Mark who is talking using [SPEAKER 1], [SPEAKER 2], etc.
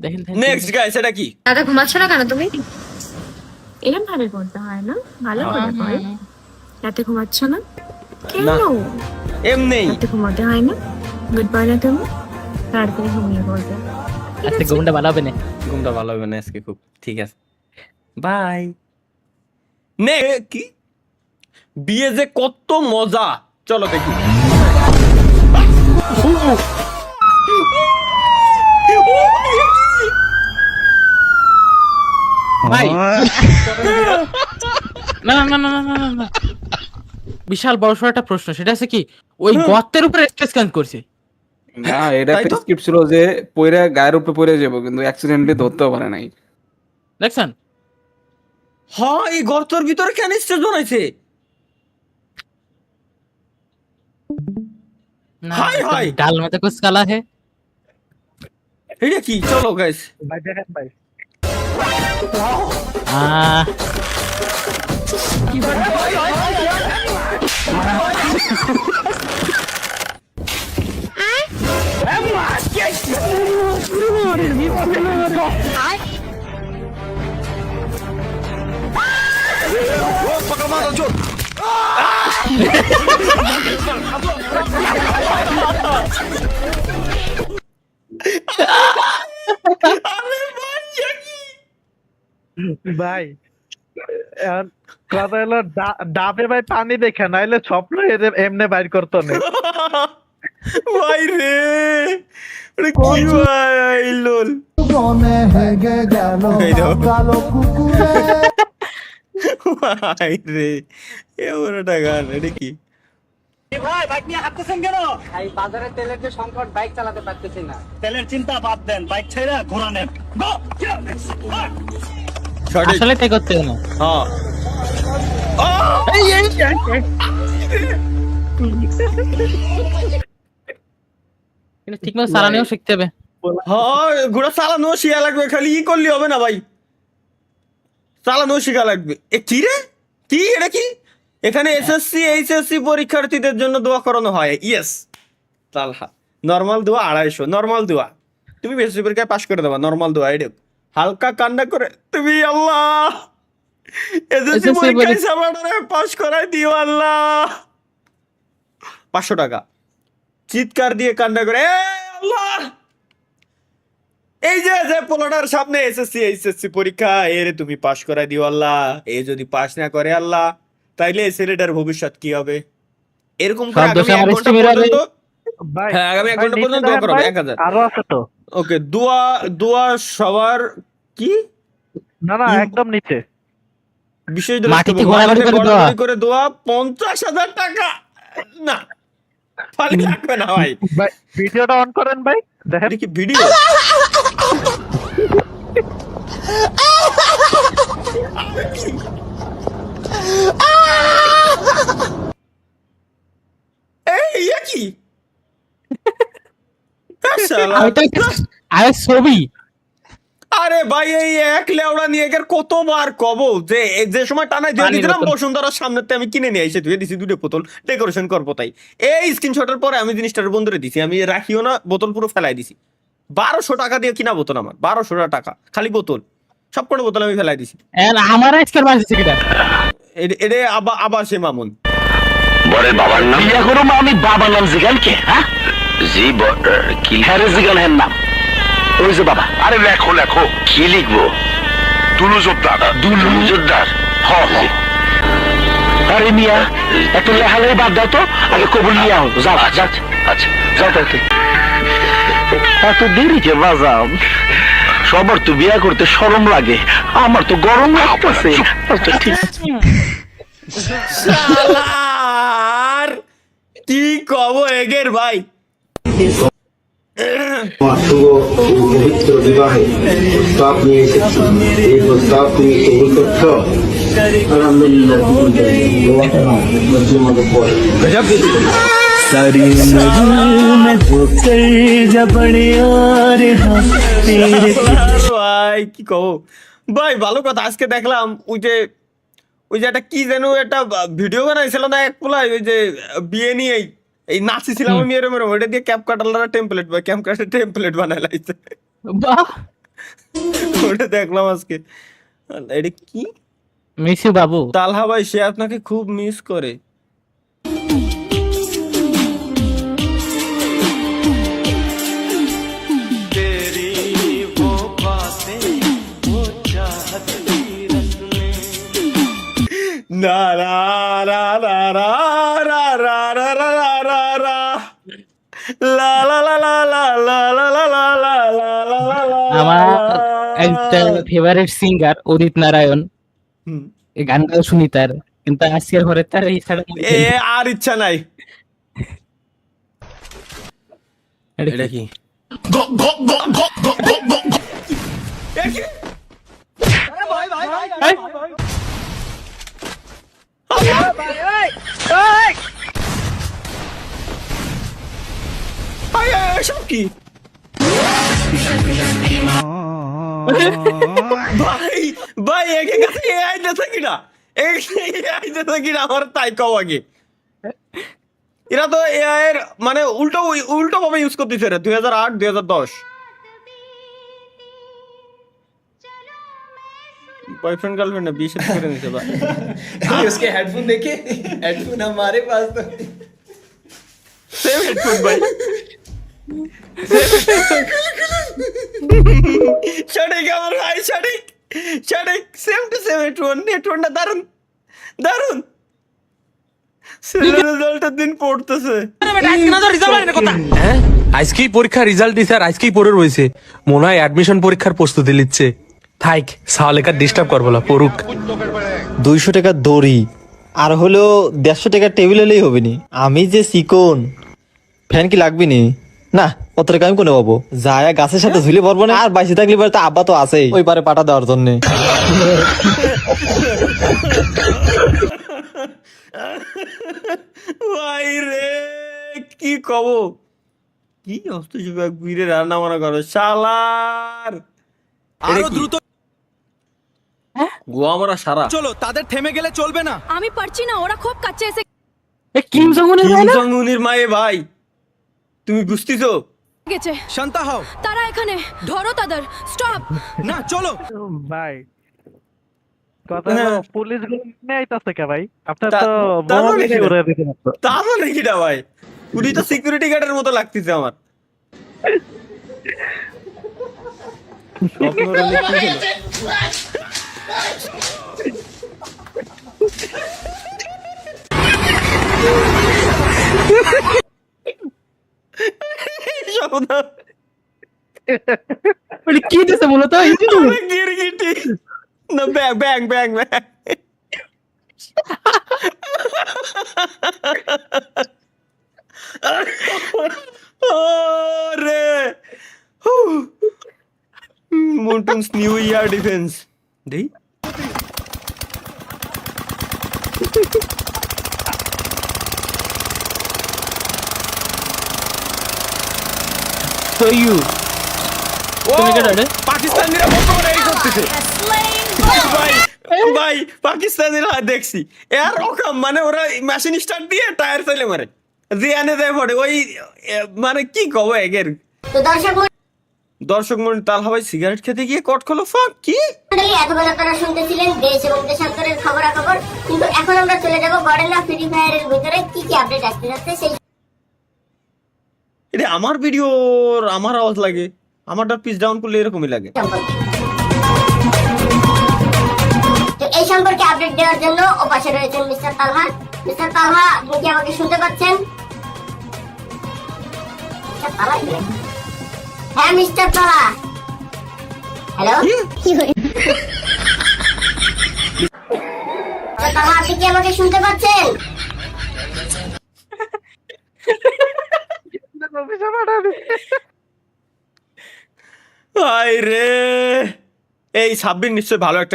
[SPEAKER 1] দেখেন
[SPEAKER 2] next guys, এটা কি?
[SPEAKER 3] দাদা ঘুমাচ্ছ না কেন তুমি? এরকম ভাবে করতে হয় না, ভালো করে কর। রাতে ঘুমাচ্ছ না কেন?
[SPEAKER 2] না, এমনি
[SPEAKER 3] রাতে ঘুমাতে হয় না? গুড বাই না তুমি, তাড়াতাড়ি ঘুমিয়ে পড়বে।
[SPEAKER 1] আজকে ঘুমটা ভালো হবে না।
[SPEAKER 2] ঘুমটা ভালো হবে না আজকে খুব। ঠিক আছে, বাই। নে কি বিয়ে যে কত মজা, চলো দেখি।
[SPEAKER 1] ভাই না না না না না না না, বিশাল বড়সড় একটা প্রশ্ন, সেটা আছে কি ওই গর্তের উপরে স্কেচ কান করছে।
[SPEAKER 4] না, এটা
[SPEAKER 2] তাই তো?
[SPEAKER 4] স্ক্রিপ্ট ছিল যে পয়রা গায়ের উপরে পড়ে যাবো, কিন্তু অ্যাক্সিডেন্টলি ধরতেও পারে নাই।
[SPEAKER 1] দেখছেন?
[SPEAKER 2] হ্যাঁ, এই গর্তের ভিতরে কেন স্টেজ বানাইছে?
[SPEAKER 1] না,
[SPEAKER 2] হাই হাই,
[SPEAKER 1] ডাল মে তো কুছ কালা হে।
[SPEAKER 2] এটা কি? চলো গাইস।
[SPEAKER 5] ভাই দেখেন ভাই,
[SPEAKER 1] আহ
[SPEAKER 5] ভাই এখন কথা হলো ডাবে ভাই পানি দেখে নাইলে স্বপ্ন এমনি বাইর করতো না।
[SPEAKER 2] ভাই রে, এটা কি ভাই লোল। এই দেখো। ভাই রে, এমনটা গান, এটা কি?
[SPEAKER 6] ভাই বাইক নিয়ে হাঁটতেছেন কেন? ভাই বাজারে তেলের যে সংকট, বাইক চালাতে পারতেছি না। তেলের চিন্তা বাদ দেন, বাইক ছেড়ে ঘোরা নেন।
[SPEAKER 2] সঠিক।
[SPEAKER 1] আসলে তাই করতে না।
[SPEAKER 2] হ্যাঁ।
[SPEAKER 1] কিন্তু ঠিকমতো চালানোও শিখতে হবে।
[SPEAKER 2] হ্যাঁ, ঘোড়া চালানো শিখা লাগবে, খালি ই করলে হবে না ভাই, চালানো শিখা লাগবে। এ কি রে, কি এটা কি? এখানে এসএসসি এইচএসসি পরীক্ষার্থীদের জন্য দোয়া করানো হয়। ইয়েস, তালহা নর্মাল দোয়া 250, নর্মাল দোয়া। তুমি বেশি পরীক্ষায় পাশ করে দেবা, নর্মাল দোয়া। এটা হালকা কান্না করে তুমি আল্লাহ এসএসসি
[SPEAKER 1] SSC
[SPEAKER 2] পরীক্ষায় সামারে পাশ করাই দিও আল্লাহ। 500 টাকা চিৎকার দিয়ে কান্না করে, এ আল্লাহ, এই যে যে পোলাটার সামনে এসএসসি এইচএসসি পরীক্ষা, এর তুমি পাশ করাই দিও আল্লাহ। এ যদি পাশ না করে আল্লাহ, তাইলে এই ছেলেটার ভবিষ্যৎ কি হবে? এরকম করে
[SPEAKER 1] সব দোষে
[SPEAKER 2] আগামী 1
[SPEAKER 1] আমার
[SPEAKER 2] ঘন্টা
[SPEAKER 1] estimate হবে।
[SPEAKER 2] পর্যন্ত,
[SPEAKER 5] ভাই
[SPEAKER 2] হ্যাঁ আগামী 1
[SPEAKER 5] ভাই,
[SPEAKER 2] ঘন্টা
[SPEAKER 5] নিচে
[SPEAKER 2] পর্যন্ত দোয়া
[SPEAKER 5] দেখেন
[SPEAKER 2] করাবে
[SPEAKER 5] ভাই,
[SPEAKER 2] 1000।
[SPEAKER 5] আরো আছে তো।
[SPEAKER 2] ওকে, দোয়া দোয়া সবার কি
[SPEAKER 5] না না, একদম নিচে।
[SPEAKER 2] বিশেষ
[SPEAKER 1] মাটিতে গড়াগড়ি করে দোয়া।
[SPEAKER 2] গড়াগড়ি করে দোয়া 50,000 টাকা। না, ফালি লাগবে না ভাই।
[SPEAKER 5] ভাই ভিডিওটা অন করেন ভাই, দেখেন।
[SPEAKER 2] এটা কি ভিডিও? এই এ কি? শালা।
[SPEAKER 1] আরে ছবি
[SPEAKER 2] আরে ভাই, এই এক লেওড়া নিয়ে গের কতবার কব যে যে সময় টানাই দিয়ে
[SPEAKER 1] পানির
[SPEAKER 2] দিলাম
[SPEAKER 1] বোতল।
[SPEAKER 2] বসুন্ধরার সামনে আমি কিনে নিয়ে এসে ধুয়ে দিছি 2টা বোতল, ডেকোরেশন করবো তাই। এই স্ক্রিনশটের পরে আমি জিনিসটার বন্ধুরে দিছি, আমি রাখিও না, বোতল পুরো ফেলাই দিছি। 1200 টাকা দিয়ে কিনা বোতল আমার, 1200 টাকা খালি বোতল, সব কটা বোতল আমি ফেলাই দিছি।
[SPEAKER 1] আমার আজকের বাজছে কিটা।
[SPEAKER 2] এটা আবার সে মামুন।
[SPEAKER 7] বরের বাবার নাম বিয়া করো মা, আমি বাবার নাম জিগান কে? হ্যাঁ জি কি হ্যারে জিগান হের নাম ওই যে বাবা। আরে লেখো লেখো, কি লিখবো? দুলু জোরদার। দুলু জোরদার, হ হ। আরে মিয়া এত লেখালেই বাদ দাও তো, আগে কবুল নিয়ে আও। যাও যাও, আচ্ছা যাও তাইতে। এত দেরি কে বাজাও? সবার তো বিয়া করতে শরম লাগে, আমার তো গরম লাগতেছে। আচ্ছা ঠিক আছে।
[SPEAKER 2] শালার কি কব এগের ভাই।
[SPEAKER 8] শুভ পবিত্র বিবাহে প্রস্তাব নিয়ে এসেছি। এই প্রস্তাব তুমি কবুল করছ?
[SPEAKER 2] ভাই কি কব ভাই, ভালো কথা। আজকে দেখলাম ওই যে একটা কি যেন একটা ভিডিও বানাইছিল না এক পোলাই, ওই যে বিয়ে নিয়েই এই নাচিছিলাম আমি এরম এরম, ওইটা দিয়ে ক্যাপ কাটার টেমপ্লেট বা ক্যাপ কাটার টেমপ্লেট বানাই লাইছে।
[SPEAKER 1] বাহ,
[SPEAKER 2] ওটা দেখলাম আজকে। এটা কি?
[SPEAKER 1] মিস ইউ বাবু।
[SPEAKER 2] তালহা ভাই সে আপনাকে খুব মিস করে। না রা রা রা রা রা রা রা রা রা রা রা। লা লা লা লা লা লা লা লা লা লা লা লা লা লা।
[SPEAKER 1] আমার একটা ফেভারিট সিঙ্গার উদিত নারায়ণ,
[SPEAKER 2] হুম।
[SPEAKER 1] এই গানটাও শুনি তার, কিন্তু আজকের ঘরে তার এই ছাড়া
[SPEAKER 2] এ আর ইচ্ছা নাই।
[SPEAKER 1] এটা
[SPEAKER 2] এটা
[SPEAKER 1] কি?
[SPEAKER 2] কি? এ কি? এই! এই, এসব কি? ভাই ভাই একে কাছে এআই দেছে কিনা? এআই দেছে কিনা আমার তাই কও আগে। এরা তো এআই এর মানে উল্টো ভাবে ইউজ করতেছে রে 2008 2010। बॉयफ्रेंड गर्लफ्रेंड ने 20 করে নিতে বা
[SPEAKER 9] उसके हेडफोन देखे हेडफोन हमारे पास तो
[SPEAKER 2] সেম হেডফোন ভাই সঠিক আমার ভাই সঠিক সঠিক সেম টু সেম হেডফোনটা দারুন দারুন ছেলের রেজাল্টের দিন পড়তেছে
[SPEAKER 10] আজকেই পরীক্ষার রেজাল্ট দিছে আর আজকেই পড়ে রয়েছে, মনে হয় অ্যাডমিশন পরীক্ষার প্রস্তুতি নিচ্ছে। থাইক সালেকার ডিস্টার্ব করবো না, পড়ুক।
[SPEAKER 9] 200 টাকা দড়ি আর হলো 150 টাকা টেবিল হলেই হবে নি। আমি যে চিকন, ফ্যান কি লাগবে নি? না অত টাকা আমি কোনে পাবো? যায় গাছের সাথে ঝুলে পড়বো না। আর বাইসে থাকলে পরে তো আব্বা তো আছেই ওই পারে পাঠা দেওয়ার জন্য।
[SPEAKER 2] ভাই রে কি কব, কি অস্ত যুবক বীরে রান্না বান্না করো শালার। আরো দ্রুত গোয়া মারা সারা
[SPEAKER 6] চলো, তাদের থেমে গেলে চলবে না।
[SPEAKER 3] আমি পারছি না, ওরা খুব কাছে এসে
[SPEAKER 1] এ কিম জং উনের
[SPEAKER 2] কিম
[SPEAKER 1] ভাই না?
[SPEAKER 2] জং উনের মায়ে ভাই তুমি বুঝতেছো?
[SPEAKER 3] গেছে।
[SPEAKER 6] শান্ত হও।
[SPEAKER 3] তারা এখানে, ধরো তাদের, স্টপ।
[SPEAKER 6] না চলো।
[SPEAKER 5] ভাই কথা হলো
[SPEAKER 2] হ্যাঁ।
[SPEAKER 5] পুলিশ গুলো নিয়ে আইতাছে কে ভাই? আপনার
[SPEAKER 2] তা-
[SPEAKER 5] তো
[SPEAKER 2] তার
[SPEAKER 5] বোমা
[SPEAKER 2] মানে
[SPEAKER 5] মেরে
[SPEAKER 2] কি?
[SPEAKER 5] উড়াই দিতে পারতো।
[SPEAKER 2] তা মানে কিটা ভাই, উনি তো সিকিউরিটি গার্ডের মতো লাগতেছে আমার। স্বপ্ন রলে কি হলো? স্বপ্ন
[SPEAKER 1] এটা কি দিছে মূলত?
[SPEAKER 2] আমি গিরগিটি না ব্যাং ব্যাং ব্যাং ব্যাং। রে মন্টুনস নিউ ইয়ার ডিফেন্স দেই
[SPEAKER 1] তো ইউ তুমি কেডা রে?
[SPEAKER 2] পাকিস্তানিরা বোমাবাজি করতেছে ভাই ভাই পাকিস্তানিরা দেখছি এর রকম মানে ওরা মেশিন স্টার্ট দিয়ে টায়ার ফেলে মারে জিয়ানে দেয় পড়ে ওই মানে কি কব এগের।
[SPEAKER 3] তো
[SPEAKER 2] দর্শক মন্ডলী তালহা ভাই সিগারেট খেতে গিয়ে কট খোলো ফাঁক কি
[SPEAKER 3] এতক্ষণ আপনারা শুনতেছিলেন দেশ এবং দেশান্তরের খবরাখবর, কিন্তু এখন আমরা চলে যাব গডেলা ফ্রি ফায়ারের ভিতরে কি কি আপডেট আসতে যাচ্ছে সেই
[SPEAKER 2] এটা আমার ভিডিও আমার আওয়াজ লাগে, আমারটা পিস ডাউন করলে এরকমই লাগে।
[SPEAKER 3] সম্পর্কে। তো এই সম্পর্কে আপডেট দেওয়ার জন্য ওপাশে রয়েছেন মিস্টার তালহা। মিস্টার তালহা, আপনি কি আমাকে শুনতে পাচ্ছেন? মিস্টার তালহা এখানে? হ্যাঁ মিস্টার তালহা, হ্যালো। তালহা, আপনি কি আমাকে শুনতে পাচ্ছেন?
[SPEAKER 2] হায় রে এই 26 নিশ্চয় ভালো একটা